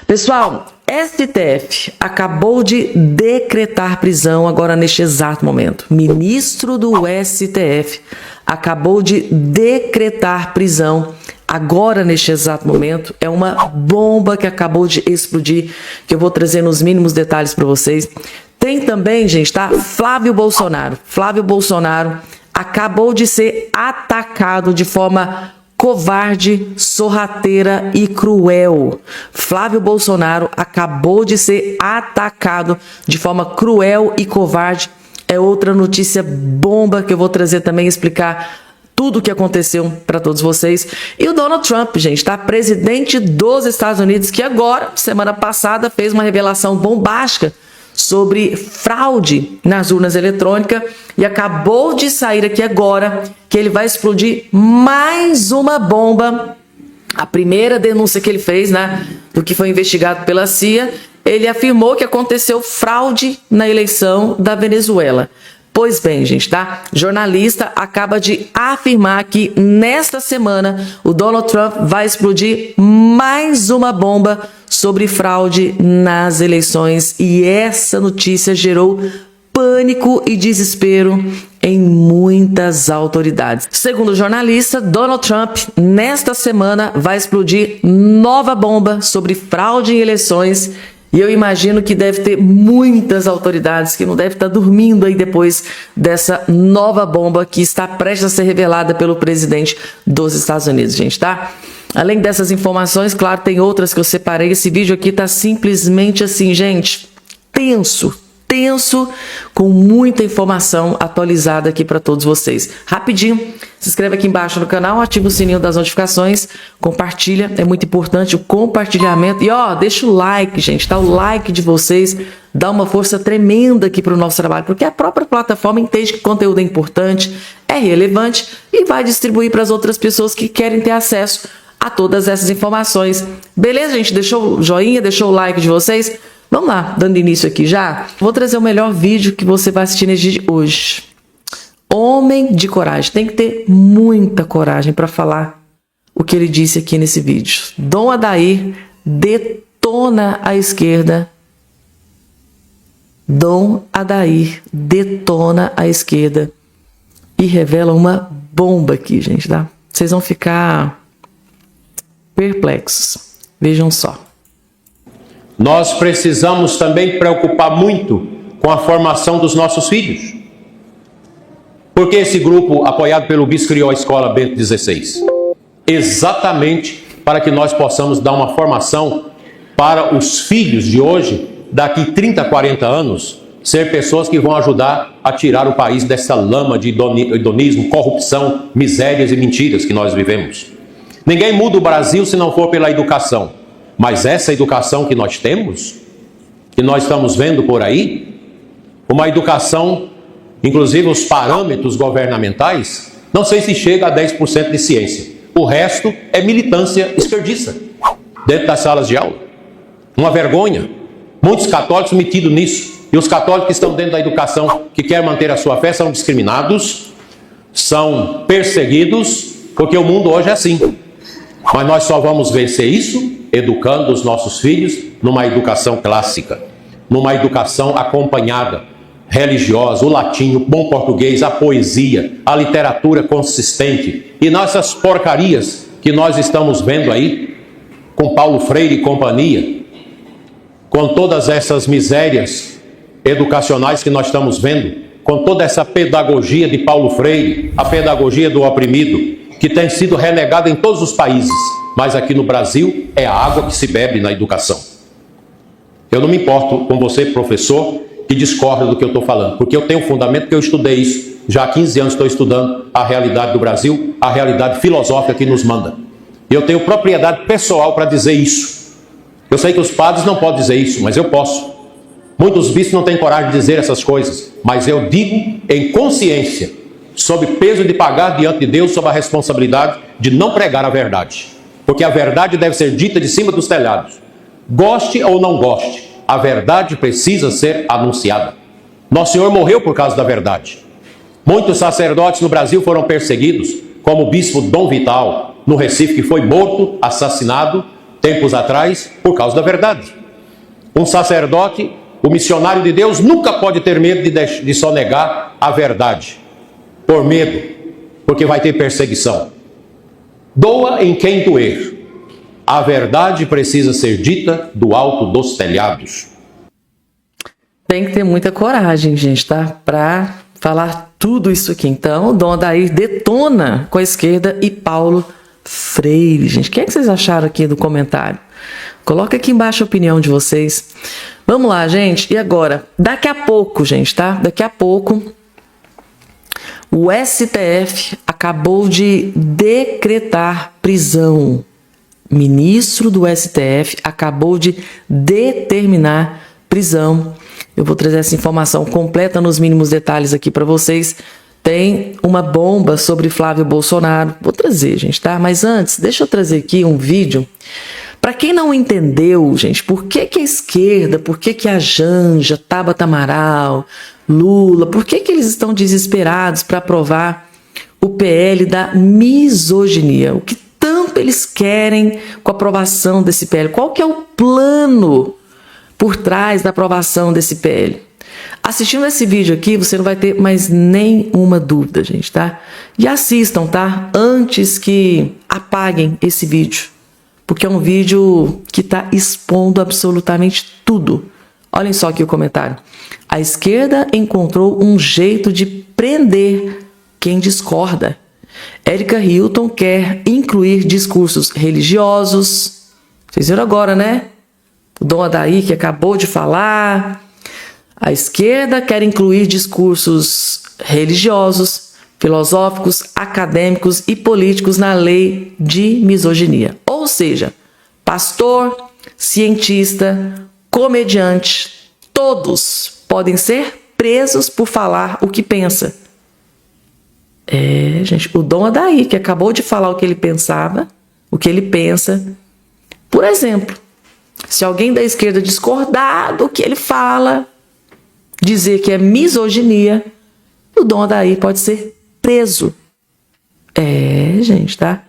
Pessoal, STF acabou de decretar prisão agora neste exato momento. Ministro do STF acabou de decretar prisão agora neste exato momento. É uma bomba que acabou de explodir, que eu vou trazer nos mínimos detalhes para vocês. Tem também, gente, tá? Flávio Bolsonaro. Flávio Bolsonaro acabou de ser atacado de forma covarde, sorrateira e cruel. Flávio Bolsonaro acabou de ser atacado de forma cruel e covarde. É outra notícia bomba que eu vou trazer também, explicar tudo o que aconteceu para todos vocês. E o Donald Trump, gente, tá? Presidente dos Estados Unidos, que agora, semana passada, fez uma revelação bombástica sobre fraude nas urnas eletrônicas e acabou de sair aqui agora que ele vai explodir mais uma bomba. A primeira denúncia que ele fez, né, do que foi investigado pela CIA, ele afirmou que aconteceu fraude na eleição da Venezuela. Pois bem, gente, tá? Jornalista acaba de afirmar que nesta semana o Donald Trump vai explodir mais uma bomba sobre fraude nas eleições, e essa notícia gerou pânico e desespero em muitas autoridades. Segundo o jornalista, Donald Trump, nesta semana, vai explodir nova bomba sobre fraude em eleições. E eu imagino que deve ter muitas autoridades que não devem estar dormindo aí depois dessa nova bomba que está prestes a ser revelada pelo presidente dos Estados Unidos, gente, tá? Além dessas informações, claro, tem outras que eu separei. Esse vídeo aqui tá simplesmente assim, gente, tenso, com muita informação atualizada aqui para todos vocês. Rapidinho, se inscreve aqui embaixo no canal, ativa o sininho das notificações, compartilha, é muito importante o compartilhamento. E ó, deixa o like, gente, tá? O like de vocês dá uma força tremenda aqui para o nosso trabalho, porque a própria plataforma entende que o conteúdo é importante, é relevante e vai distribuir para as outras pessoas que querem ter acesso a todas essas informações. Beleza, gente? Deixou o joinha, deixou o like de vocês? Vamos lá, dando início aqui já. Vou trazer o melhor vídeo que você vai assistir nesse dia de hoje. Homem de coragem. Tem que ter muita coragem para falar o que ele disse aqui nesse vídeo. Dom Adair detona a esquerda. Dom Adair detona a esquerda e revela uma bomba aqui, gente, tá? Vocês vão ficar perplexos. Vejam só. Nós precisamos também preocupar muito com a formação dos nossos filhos. Porque esse grupo, apoiado pelo BIS, criou a Escola Bento XVI. Exatamente para que nós possamos dar uma formação para os filhos de hoje, daqui 30, 40 anos, ser pessoas que vão ajudar a tirar o país dessa lama de hedonismo, corrupção, misérias e mentiras que nós vivemos. Ninguém muda o Brasil se não for pela educação. Mas essa educação que nós temos, que nós estamos vendo por aí, uma educação, inclusive os parâmetros governamentais, não sei se chega a 10% de ciência. O resto é militância esquerdista, dentro das salas de aula. Uma vergonha. Muitos católicos metidos nisso. E os católicos que estão dentro da educação, que querem manter a sua fé, são discriminados, são perseguidos, porque o mundo hoje é assim. Mas nós só vamos vencer isso educando os nossos filhos numa educação clássica, numa educação acompanhada, religiosa, o latim, o bom português, a poesia, a literatura consistente. E nessas porcarias que nós estamos vendo aí, com Paulo Freire e companhia, com todas essas misérias educacionais que nós estamos vendo, com toda essa pedagogia de Paulo Freire, a pedagogia do oprimido, que tem sido renegada em todos os países, mas aqui no Brasil é a água que se bebe na educação. Eu não me importo com você, professor, que discorda do que eu estou falando, porque eu tenho fundamento, que eu estudei isso. Já há 15 anos estou estudando a realidade do Brasil, a realidade filosófica que nos manda. E eu tenho propriedade pessoal para dizer isso. Eu sei que os padres não podem dizer isso, mas eu posso. Muitos bispos não têm coragem de dizer essas coisas, mas eu digo em consciência, sob peso de pagar diante de Deus, sob a responsabilidade de não pregar a verdade. Porque a verdade deve ser dita de cima dos telhados. Goste ou não goste, a verdade precisa ser anunciada. Nosso Senhor morreu por causa da verdade. Muitos sacerdotes no Brasil foram perseguidos, como o bispo Dom Vital, no Recife, que foi morto, assassinado, tempos atrás, por causa da verdade. Um sacerdote, o missionário de Deus, nunca pode ter medo de sonegar a verdade, por medo, porque vai ter perseguição. Doa em quem doer. A verdade precisa ser dita do alto dos telhados. Tem que ter muita coragem, gente, tá? Para falar tudo isso aqui. Então, o Dom Adair detona com a esquerda e Paulo Freire, gente. O que é que vocês acharam aqui do comentário? Coloca aqui embaixo a opinião de vocês. Vamos lá, gente. E agora? Daqui a pouco, gente, tá? Daqui a pouco, o STF acabou de decretar prisão. Ministro do STF acabou de determinar prisão. Eu vou trazer essa informação completa nos mínimos detalhes aqui para vocês. Tem uma bomba sobre Flávio Bolsonaro. Vou trazer, gente, tá? Mas antes, deixa eu trazer aqui um vídeo. Para quem não entendeu, gente, por que a esquerda, por que a Janja, Tabata Amaral, Lula, por que eles estão desesperados para aprovar o PL da misoginia? O que tanto eles querem com a aprovação desse PL? Qual que é o plano por trás da aprovação desse PL? Assistindo esse vídeo aqui, você não vai ter mais nenhuma dúvida, gente, tá? E assistam, tá? Antes que apaguem esse vídeo, porque é um vídeo que está expondo absolutamente tudo. Olhem só aqui o comentário. A esquerda encontrou um jeito de prender quem discorda. Érica Hilton quer incluir discursos religiosos. Vocês viram agora, né? O Dom Adair que acabou de falar. A esquerda quer incluir discursos religiosos, filosóficos, acadêmicos e políticos na lei de misoginia. Ou seja, pastor, cientista, comediante, todos podem ser presos por falar o que pensa. Gente, o Dom Adair, que acabou de falar o que ele pensava, o que ele pensa. Por exemplo, se alguém da esquerda discordar do que ele fala, dizer que é misoginia, o Dom Adair pode ser preso. Gente, tá?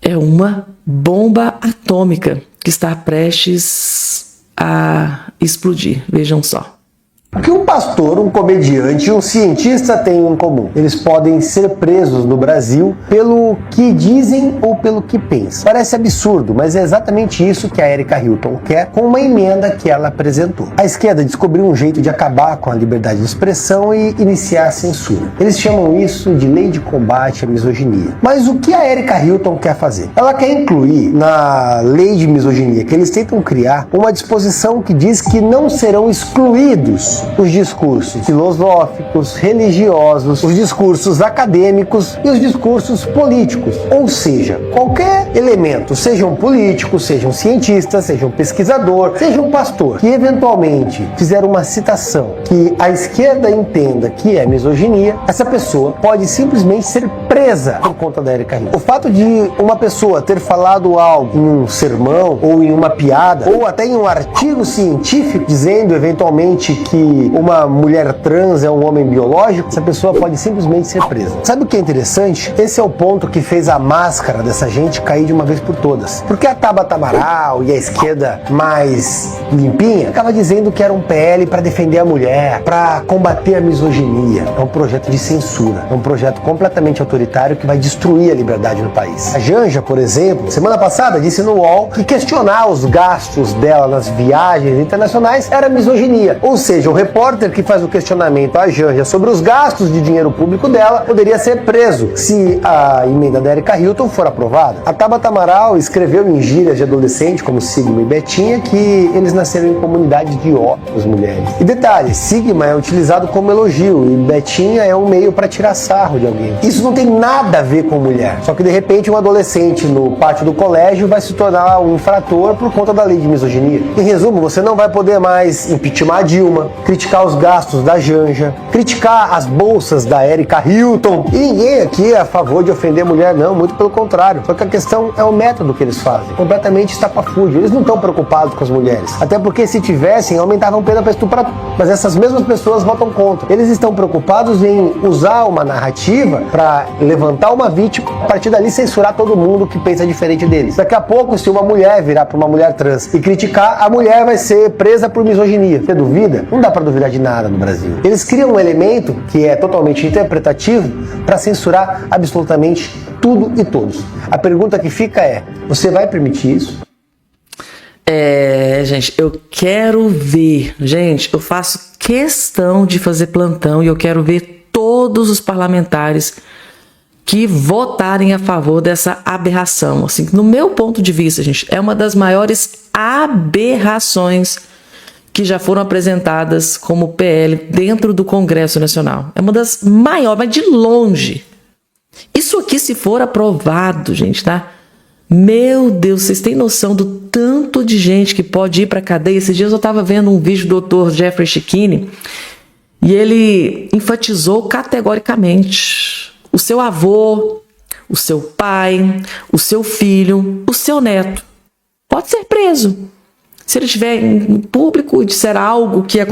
É uma bomba atômica que está prestes a explodir. Vejam só. O que um pastor, um comediante e um cientista têm em comum? Eles podem ser presos no Brasil pelo que dizem ou pelo que pensam. Parece absurdo, mas é exatamente isso que a Érica Hilton quer com uma emenda que ela apresentou. A esquerda descobriu um jeito de acabar com a liberdade de expressão e iniciar a censura. Eles chamam isso de lei de combate à misoginia. Mas o que a Érica Hilton quer fazer? Ela quer incluir na lei de misoginia que eles tentam criar uma disposição que diz que não serão excluídos os discursos filosóficos, religiosos, os discursos acadêmicos e os discursos políticos. Ou seja, qualquer elemento, seja um político, seja um cientista, seja um pesquisador, seja um pastor, que eventualmente fizer uma citação que a esquerda entenda que é misoginia, essa pessoa pode simplesmente ser presa por conta da Érica Hilton. O fato de uma pessoa ter falado algo em um sermão, ou em uma piada, ou até em um artigo científico, dizendo eventualmente que uma mulher trans é um homem biológico, essa pessoa pode simplesmente ser presa. Sabe o que é interessante? Esse é o ponto que fez a máscara dessa gente cair de uma vez por todas. Porque a Tabata Amaral e a esquerda mais limpinha acaba dizendo que era um PL para defender a mulher, para combater a misoginia. É um projeto de censura, é um projeto completamente autoritário que vai destruir a liberdade no país. A Janja, por exemplo, semana passada disse no UOL que questionar os gastos dela nas viagens internacionais era misoginia. Ou seja, o repórter que faz o questionamento à Janja sobre os gastos de dinheiro público dela poderia ser preso se a emenda da Érica Hilton for aprovada. A Tabata Amaral escreveu em gírias de adolescente como Sigma e Betinha que eles nasceram em comunidades de ótimas mulheres. E detalhe, Sigma é utilizado como elogio e Betinha é um meio para tirar sarro de alguém. Isso não tem nada a ver com mulher. Só que de repente um adolescente no pátio do colégio vai se tornar um infrator por conta da lei de misoginia. Em resumo, você não vai poder mais impeachment a Dilma, criticar os gastos da Janja, criticar as bolsas da Érica Hilton. E ninguém aqui é a favor de ofender a mulher, não, muito pelo contrário. Só que a questão é o método que eles fazem, completamente estapafúrdio. Eles não estão preocupados com as mulheres, até porque se tivessem, aumentavam pena para estuprador. Mas essas mesmas pessoas votam contra. Eles estão preocupados em usar uma narrativa para levantar uma vítima, a partir dali censurar todo mundo que pensa diferente deles. Daqui a pouco, se uma mulher virar para uma mulher trans e criticar, a mulher vai ser presa por misoginia. Você duvida? Não dá para duvidar de nada no Brasil. Eles criam um elemento que é totalmente interpretativo para censurar absolutamente tudo e todos. A pergunta que fica é: você vai permitir isso? Gente, eu quero ver. Gente, eu faço questão de fazer plantão e eu quero ver todos os parlamentares que votarem a favor dessa aberração. Assim, no meu ponto de vista, gente, é uma das maiores aberrações que já foram apresentadas como PL dentro do Congresso Nacional. É uma das maiores, mas de longe. Isso aqui, se for aprovado, gente, tá? Meu Deus, vocês têm noção do tanto de gente que pode ir para cadeia? Esses dias eu estava vendo um vídeo do Dr. Jeffrey Chikine e ele enfatizou categoricamente: o seu avô, o seu pai, o seu filho, o seu neto pode ser preso. Se ele estiver em público e disser algo que é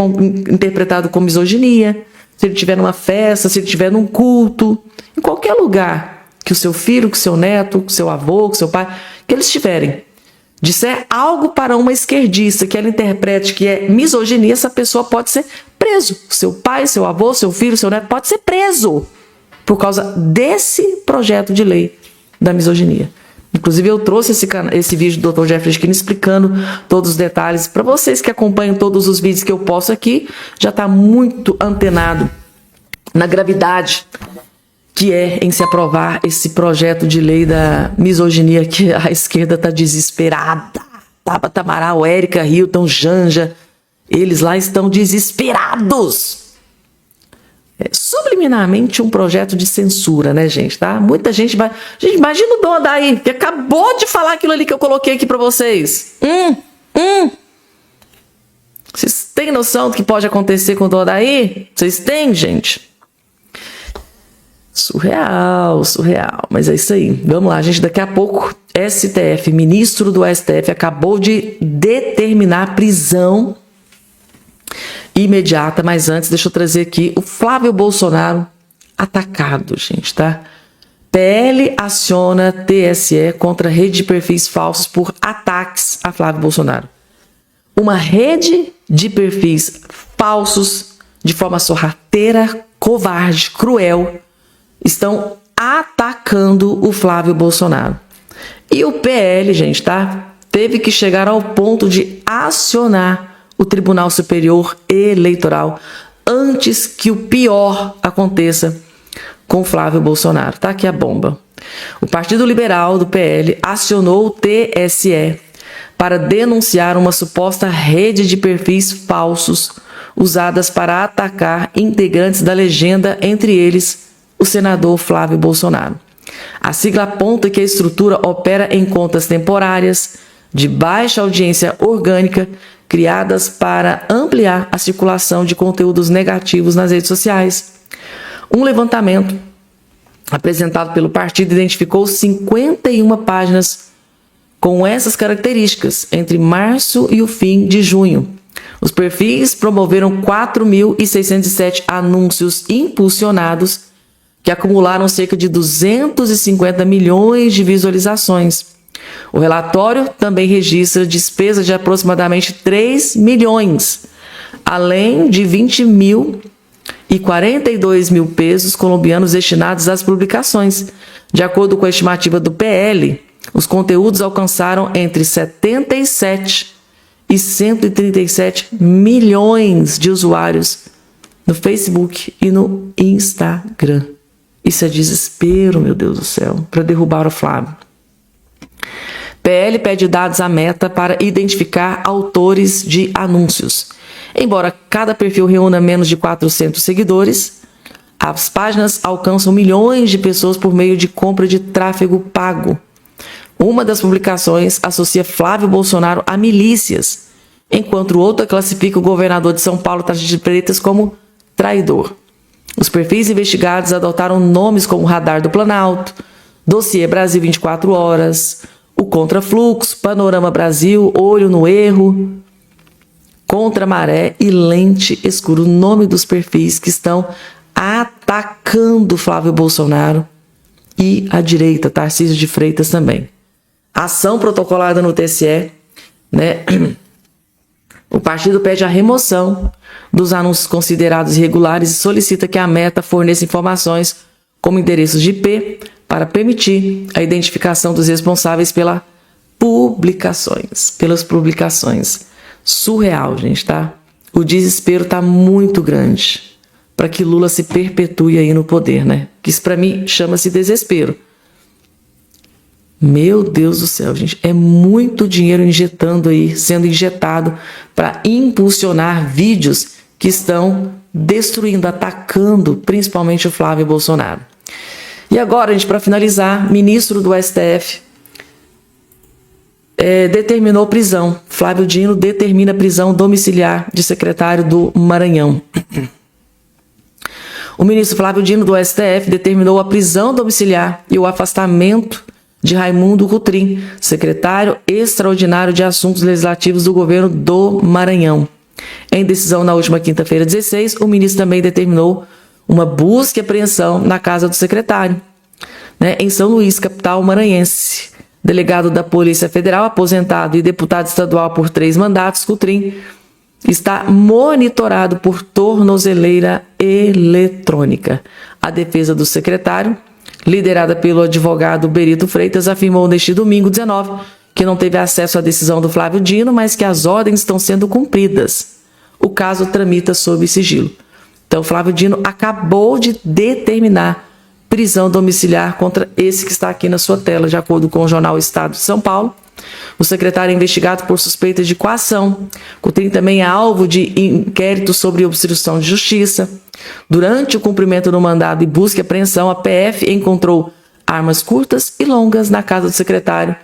interpretado como misoginia, se ele estiver numa festa, se ele estiver num culto, em qualquer lugar que o seu filho, que o seu neto, que o seu avô, que o seu pai, que eles estiverem, disser algo para uma esquerdista que ela interprete que é misoginia, essa pessoa pode ser preso. Seu pai, seu avô, seu filho, seu neto pode ser preso por causa desse projeto de lei da misoginia. Inclusive, eu trouxe esse vídeo do Dr. Jeffrey Chikine explicando todos os detalhes. Para vocês que acompanham todos os vídeos que eu posto aqui, já está muito antenado na gravidade que é em se aprovar esse projeto de lei da misoginia, que a esquerda está desesperada. Tabata Amaral, Érica Hilton, Janja, eles lá estão desesperados. É subliminarmente um projeto de censura, né, gente? Tá? Muita gente vai... Gente, imagina o Dom Odaí, que acabou de falar aquilo ali que eu coloquei aqui para vocês. Vocês têm noção do que pode acontecer com o Dom Odaí? Vocês têm, gente? Surreal, surreal. Mas é isso aí. Vamos lá, gente. Daqui a pouco, STF, ministro do STF, acabou de determinar a prisão imediata. Mas antes, deixa eu trazer aqui o Flávio Bolsonaro atacado, gente, tá? PL aciona TSE contra rede de perfis falsos por ataques a Flávio Bolsonaro. Uma rede de perfis falsos, de forma sorrateira, covarde, cruel, estão atacando o Flávio Bolsonaro. E o PL, gente, tá? Teve que chegar ao ponto de acionar o Tribunal Superior Eleitoral antes que o pior aconteça com o Flávio Bolsonaro. Tá aqui a bomba. O Partido Liberal do PL acionou o TSE para denunciar uma suposta rede de perfis falsos usadas para atacar integrantes da legenda, entre eles o senador Flávio Bolsonaro. A sigla aponta que a estrutura opera em contas temporárias, de baixa audiência orgânica, criadas para ampliar a circulação de conteúdos negativos nas redes sociais. Um levantamento apresentado pelo partido identificou 51 páginas com essas características entre março e o fim de junho. Os perfis promoveram 4.607 anúncios impulsionados que acumularam cerca de 250 milhões de visualizações. O relatório também registra despesas de aproximadamente 3 milhões, além de 20 mil e 42 mil pesos colombianos destinados às publicações. De acordo com a estimativa do PL, os conteúdos alcançaram entre 77 e 137 milhões de usuários no Facebook e no Instagram. Isso é desespero, meu Deus do céu, para derrubar o Flávio. PL pede dados à Meta para identificar autores de anúncios. Embora cada perfil reúna menos de 400 seguidores, as páginas alcançam milhões de pessoas por meio de compra de tráfego pago. Uma das publicações associa Flávio Bolsonaro a milícias, enquanto outra classifica o governador de São Paulo, Tarcísio de Freitas, como traidor. Os perfis investigados adotaram nomes como Radar do Planalto, Dossiê Brasil 24 Horas, o Contrafluxo, Panorama Brasil, Olho no Erro, Contra a Maré e Lente Escura. O nome dos perfis que estão atacando Flávio Bolsonaro e a direita, Tarcísio de Freitas também. Ação protocolada no TSE, né? O partido pede a remoção dos anúncios considerados irregulares e solicita que a Meta forneça informações como endereços de IP para permitir a identificação dos responsáveis pelas publicações. Surreal, gente, tá? O desespero tá muito grande para que Lula se perpetue aí no poder, né? Que isso para mim chama-se desespero. Meu Deus do céu, gente, é muito dinheiro sendo injetado para impulsionar vídeos que estão destruindo, atacando principalmente o Flávio Bolsonaro. E agora, gente, para finalizar, ministro do STF determinou prisão. Flávio Dino determina prisão domiciliar de secretário do Maranhão. O ministro Flávio Dino do STF determinou a prisão domiciliar e o afastamento de Raimundo Cotrim, secretário extraordinário de Assuntos Legislativos do governo do Maranhão. Em decisão na última quinta-feira, 16, o ministro também determinou uma busca e apreensão na casa do secretário, né, em São Luís, capital maranhense. Delegado da Polícia Federal, aposentado e deputado estadual por 3 mandatos, Cotrim está monitorado por tornozeleira eletrônica. A defesa do secretário, liderada pelo advogado Berito Freitas, afirmou neste domingo 19 que não teve acesso à decisão do Flávio Dino, mas que as ordens estão sendo cumpridas. O caso tramita sob sigilo. Então, Flávio Dino acabou de determinar prisão domiciliar contra esse que está aqui na sua tela, de acordo com o jornal Estado de São Paulo. O secretário é investigado por suspeita de coação. Cotrim também é alvo de inquérito sobre obstrução de justiça. Durante o cumprimento do mandado de busca e apreensão, a PF encontrou armas curtas e longas na casa do secretário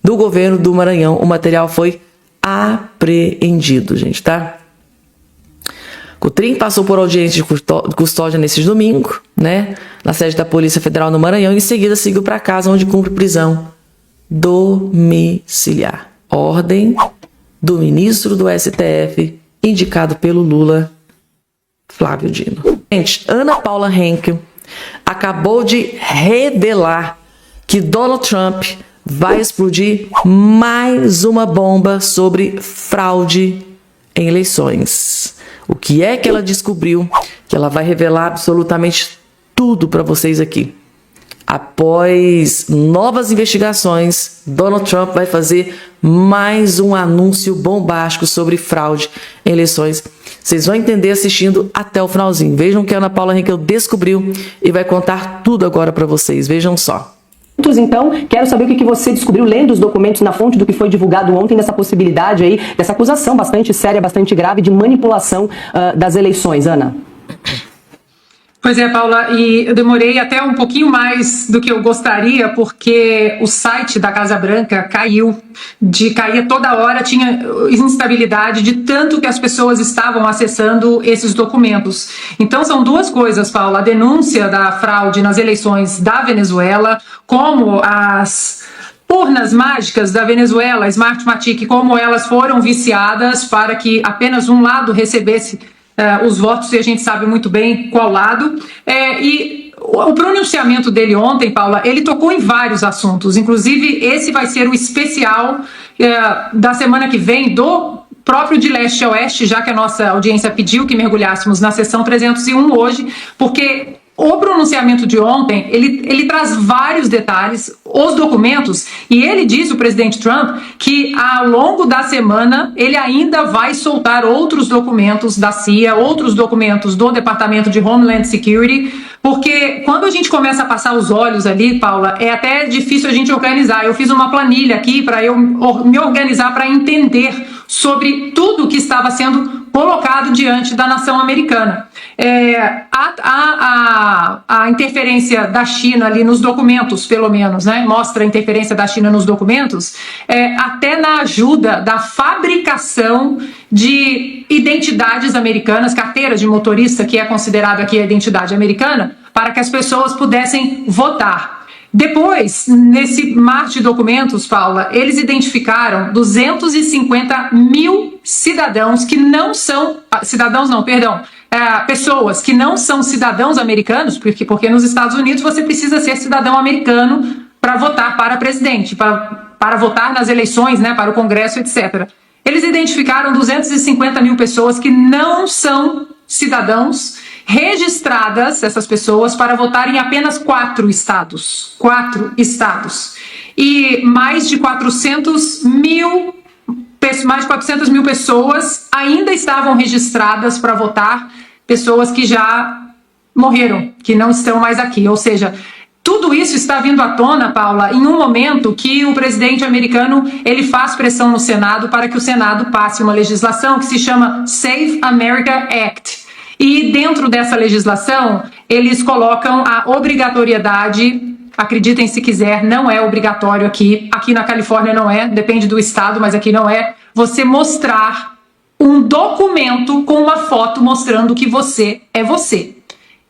do governo do Maranhão. O material foi apreendido, gente, tá? Cotrim passou por audiência de custódia nesse domingo, né, na sede da Polícia Federal no Maranhão, e em seguida seguiu para casa, onde cumpre prisão domiciliar. Ordem do ministro do STF, indicado pelo Lula, Flávio Dino. Gente, Ana Paula Henkel acabou de revelar que Donald Trump vai explodir mais uma bomba sobre fraude em eleições. O que é que ela descobriu? Que ela vai revelar absolutamente tudo para vocês aqui. Após novas investigações, Donald Trump vai fazer mais um anúncio bombástico sobre fraude em eleições. Vocês vão entender assistindo até o finalzinho. Vejam o que a Ana Paula Henkel descobriu e vai contar tudo agora para vocês. Vejam só. Então, quero saber o que você descobriu lendo os documentos na fonte do que foi divulgado ontem, dessa possibilidade aí, dessa acusação bastante séria, bastante grave de manipulação das eleições, Ana. Pois é, Paula, e eu demorei até um pouquinho mais do que eu gostaria, porque o site da Casa Branca caiu, caía toda hora, tinha instabilidade de tanto que as pessoas estavam acessando esses documentos. Então são duas coisas, Paula, a denúncia da fraude nas eleições da Venezuela, como as urnas mágicas da Venezuela, Smartmatic, como elas foram viciadas para que apenas um lado recebesse os votos, e a gente sabe muito bem qual lado. E o pronunciamento dele ontem, Paula, ele tocou em vários assuntos, inclusive esse vai ser o especial da semana que vem do próprio De Leste a Oeste, já que a nossa audiência pediu que mergulhássemos na sessão 301 hoje, porque o pronunciamento de ontem, ele traz vários detalhes, os documentos, e ele diz, o presidente Trump, que ao longo da semana ele ainda vai soltar outros documentos da CIA, outros documentos do Departamento de Homeland Security, porque quando a gente começa a passar os olhos ali, Paula, é até difícil a gente organizar. Eu fiz uma planilha aqui para eu me organizar para entender sobre tudo que estava sendo colocado diante da nação americana. A interferência da China ali nos documentos, pelo menos, né? Mostra a interferência da China nos documentos, até na ajuda da fabricação de identidades americanas, carteiras de motorista, que é considerado aqui a identidade americana, para que as pessoas pudessem votar. Depois, nesse mar de documentos, Paula, eles identificaram 250 mil cidadãos que não são... pessoas que não são cidadãos americanos, porque nos Estados Unidos você precisa ser cidadão americano para votar para presidente, para votar nas eleições, né, para o Congresso, etc. Eles identificaram 250 mil pessoas que não são cidadãos, registradas, essas pessoas, para votar em apenas 4 estados. 4 estados. E mais de 400 mil pessoas ainda estavam registradas para votar, pessoas que já morreram, que não estão mais aqui. Ou seja, tudo isso está vindo à tona, Paula, em um momento que o presidente americano ele faz pressão no Senado para que o Senado passe uma legislação que se chama Save America Act. E dentro dessa legislação, eles colocam a obrigatoriedade, acreditem se quiser, não é obrigatório aqui na Califórnia não é, depende do estado, mas aqui não é, você mostrar um documento com uma foto mostrando que você é você.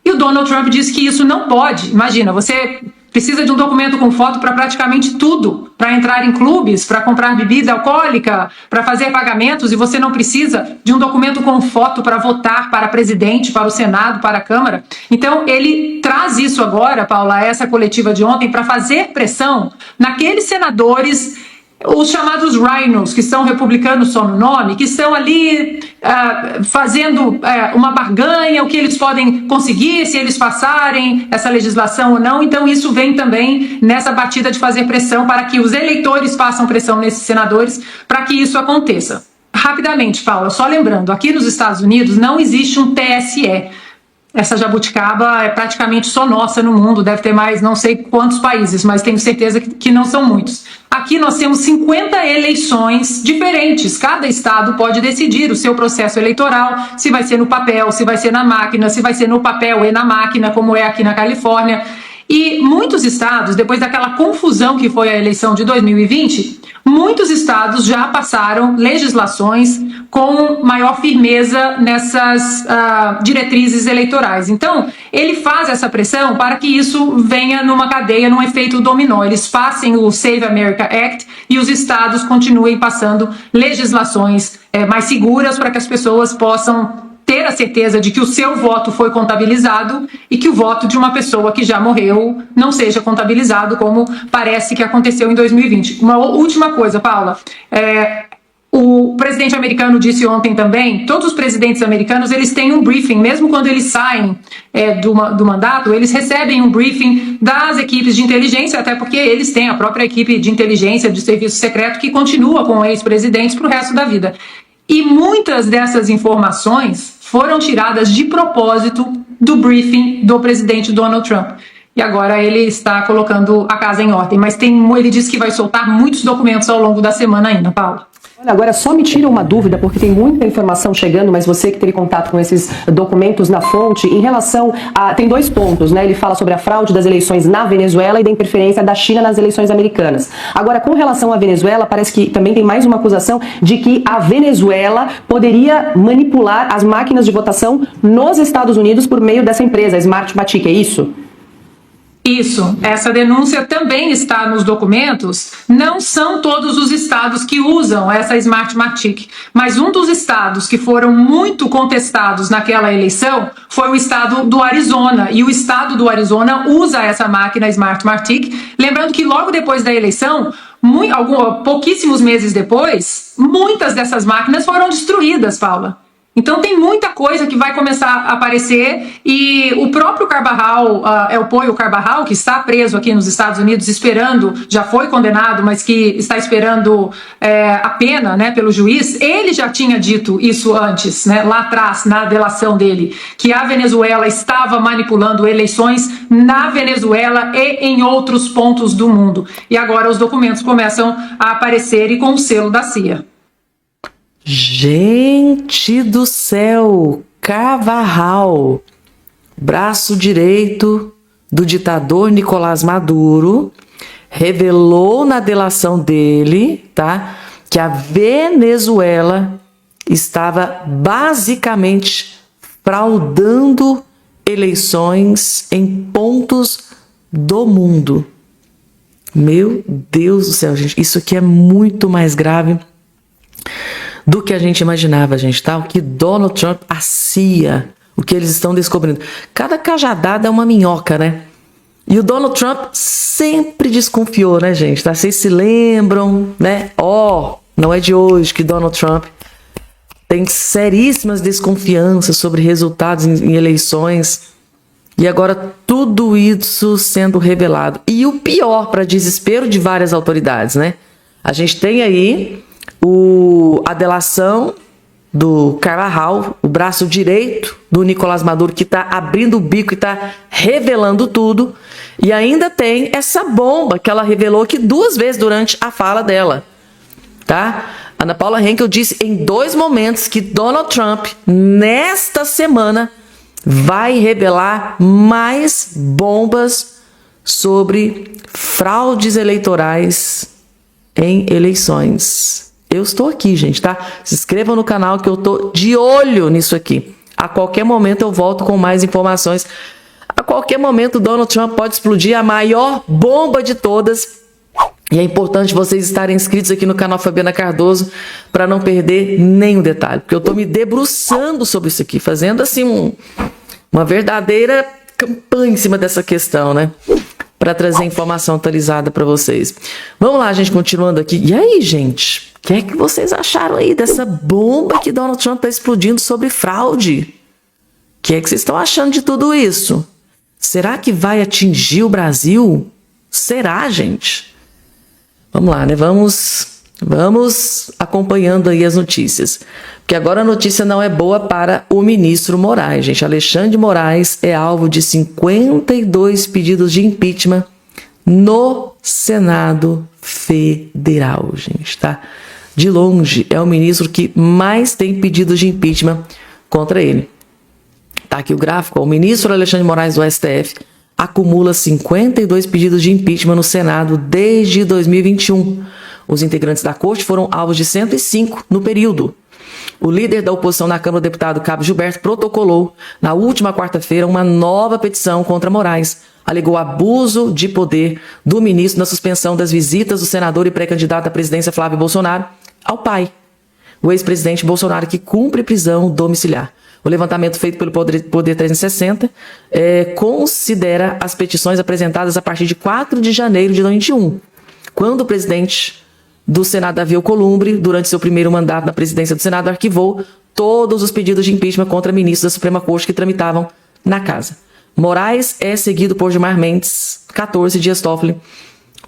E o Donald Trump disse que isso não pode. Imagina, você precisa de um documento com foto para praticamente tudo, para entrar em clubes, para comprar bebida alcoólica, para fazer pagamentos, e você não precisa de um documento com foto para votar para presidente, para o Senado, para a Câmara. Então, ele traz isso agora, Paula, essa coletiva de ontem, para fazer pressão naqueles senadores, os chamados rhinos, que são republicanos só no nome, que estão ali fazendo uma barganha, o que eles podem conseguir, se eles passarem essa legislação ou não. Então isso vem também nessa batida de fazer pressão para que os eleitores façam pressão nesses senadores para que isso aconteça. Rapidamente, Paula, só lembrando, aqui nos Estados Unidos não existe um TSE. Essa jabuticaba é praticamente só nossa no mundo, deve ter mais não sei quantos países, mas tenho certeza que não são muitos. Aqui nós temos 50 eleições diferentes, cada estado pode decidir o seu processo eleitoral, se vai ser no papel, se vai ser na máquina, se vai ser no papel e na máquina, como é aqui na Califórnia. E muitos estados, depois daquela confusão que foi a eleição de 2020, muitos estados já passaram legislações com maior firmeza nessas diretrizes eleitorais. Então, ele faz essa pressão para que isso venha numa cadeia, num efeito dominó. Eles passem o Save America Act e os estados continuem passando legislações mais seguras para que as pessoas possam ter a certeza de que o seu voto foi contabilizado e que o voto de uma pessoa que já morreu não seja contabilizado, como parece que aconteceu em 2020. Uma última coisa, Paula. O presidente americano disse ontem também, todos os presidentes americanos, eles têm um briefing, mesmo quando eles saem do mandato, eles recebem um briefing das equipes de inteligência, até porque eles têm a própria equipe de inteligência de serviço secreto que continua com ex-presidentes para o resto da vida. E muitas dessas informações foram tiradas de propósito do briefing do presidente Donald Trump. E agora ele está colocando a casa em ordem. Mas ele disse que vai soltar muitos documentos ao longo da semana ainda, Paula. Olha, agora só me tira uma dúvida, porque tem muita informação chegando, mas você que teve contato com esses documentos na fonte, em relação a... Tem 2 pontos, né? Ele fala sobre a fraude das eleições na Venezuela e da interferência da China nas eleições americanas. Agora, com relação à Venezuela, parece que também tem mais uma acusação de que a Venezuela poderia manipular as máquinas de votação nos Estados Unidos por meio dessa empresa, a Smartmatic, é isso? Isso, essa denúncia também está nos documentos. Não são todos os estados que usam essa Smartmatic, mas um dos estados que foram muito contestados naquela eleição foi o estado do Arizona, e o estado do Arizona usa essa máquina Smartmatic. Lembrando que logo depois da eleição, pouquíssimos meses depois, muitas dessas máquinas foram destruídas, Paula. Então tem muita coisa que vai começar a aparecer, e o próprio Carvajal, Elpoio Carvajal, que está preso aqui nos Estados Unidos esperando, já foi condenado, mas que está esperando a pena, né, pelo juiz, ele já tinha dito isso antes, né, lá atrás, na delação dele, que a Venezuela estava manipulando eleições na Venezuela e em outros pontos do mundo. E agora os documentos começam a aparecer, e com o selo da CIA. Gente do céu, Carvajal, braço direito do ditador Nicolás Maduro, revelou na delação dele, tá, que a Venezuela estava basicamente fraudando eleições em pontos do mundo. Meu Deus do céu, gente, isso aqui é muito mais grave do que a gente imaginava, gente, tá? O que Donald Trump, a CIA, o que eles estão descobrindo. Cada cajadada é uma minhoca, né? E o Donald Trump sempre desconfiou, né, gente? Tá? Vocês se lembram, né? Não é de hoje que Donald Trump tem seríssimas desconfianças sobre resultados em eleições. E agora tudo isso sendo revelado. E o pior, para desespero de várias autoridades, né? A gente tem aí a delação do Carvajal, o braço direito do Nicolás Maduro, que está abrindo o bico e está revelando tudo. E ainda tem essa bomba que ela revelou aqui 2 vezes durante a fala dela, tá? Ana Paula Henkel disse em 2 momentos que Donald Trump, nesta semana, vai revelar mais bombas sobre fraudes eleitorais em eleições. Eu estou aqui, gente, tá? Se inscrevam no canal que eu tô de olho nisso aqui. A qualquer momento eu volto com mais informações. A qualquer momento Donald Trump pode explodir a maior bomba de todas. E é importante vocês estarem inscritos aqui no canal Fabiana Cardoso para não perder nenhum detalhe. Porque eu tô me debruçando sobre isso aqui, fazendo assim uma verdadeira campanha em cima dessa questão, né? Para trazer informação atualizada para vocês. Vamos lá, gente, continuando aqui. E aí, gente? O que é que vocês acharam aí dessa bomba que Donald Trump está explodindo sobre fraude? O que é que vocês estão achando de tudo isso? Será que vai atingir o Brasil? Será, gente? Vamos lá, né? Vamos acompanhando aí as notícias. Porque agora a notícia não é boa para o ministro Moraes, gente. Alexandre de Moraes é alvo de 52 pedidos de impeachment no Senado Federal, gente, tá? De longe, é o ministro que mais tem pedidos de impeachment contra ele. Tá aqui o gráfico. O ministro Alexandre de Moraes do STF acumula 52 pedidos de impeachment no Senado desde 2021. Os integrantes da corte foram alvos de 105 no período. O líder da oposição na Câmara, o deputado Cabo Gilberto, protocolou na última quarta-feira uma nova petição contra Moraes. Alegou abuso de poder do ministro na suspensão das visitas do senador e pré-candidato à presidência Flávio Bolsonaro ao pai, o ex-presidente Bolsonaro, que cumpre prisão domiciliar. O levantamento feito pelo Poder 360 considera as petições apresentadas a partir de 4 de janeiro de 2021, quando o presidente do Senado, Davi Alcolumbre, durante seu primeiro mandato na presidência do Senado, arquivou todos os pedidos de impeachment contra ministros da Suprema Corte que tramitavam na casa. Moraes é seguido por Gilmar Mendes, 14, Dias Toffoli,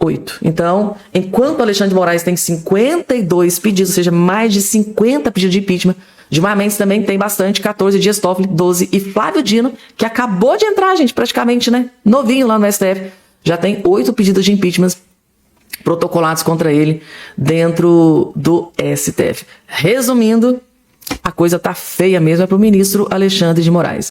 8. Então, enquanto Alexandre de Moraes tem 52 pedidos, ou seja, mais de 50 pedidos de impeachment, Gilmar Mendes também tem bastante, 14, Dias Toffoli, 12. E Flávio Dino, que acabou de entrar, gente, praticamente, né? Novinho lá no STF, já tem 8 pedidos de impeachment protocolados contra ele dentro do STF. Resumindo, a coisa tá feia mesmo para o ministro Alexandre de Moraes.